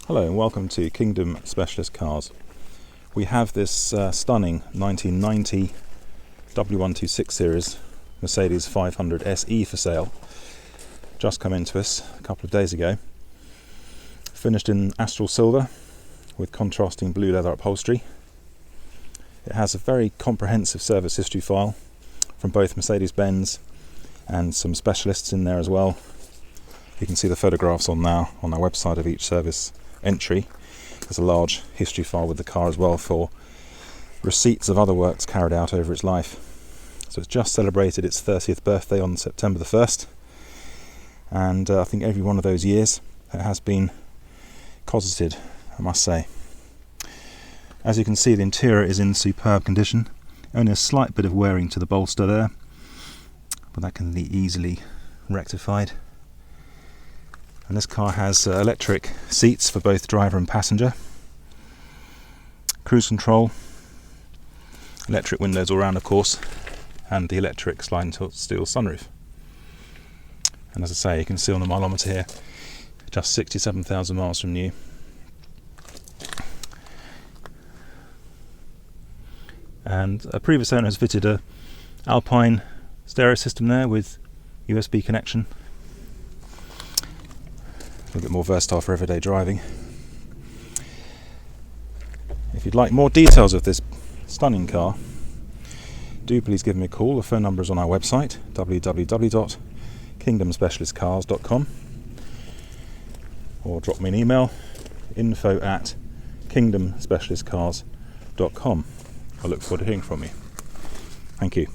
Hello and welcome to Kingdom Specialist Cars. We have this stunning 1990 W126 series Mercedes 500 SE for sale. Just come into us a couple of days ago. Finished in Astral silver with contrasting blue leather upholstery. It has a very comprehensive service history file from both Mercedes-Benz and some specialists in there as well. You can see the photographs on our website of each service entry. There's a large history file with the car as well for receipts of other works carried out over its life. So it's just celebrated its 30th birthday on September the 1st, and I think every one of those years it has been cosseted, I must say. As you can see, the interior is in superb condition. Only a slight bit of wearing to the bolster there, but that can be easily rectified. And this car has electric seats for both driver and passenger, cruise control, electric windows all round of course, and the electric sliding steel sunroof. And as I say, you can see on the mileometer here, just 67,000 miles from new. And a previous owner has fitted a Alpine stereo system there with USB connection. A little bit more versatile for everyday driving. If you'd like more details of this stunning car, do please give me a call. The phone number is on our website, www.kingdomspecialistcars.com, or drop me an email, info@kingdomspecialistcars.com. I look forward to hearing from you. Thank you.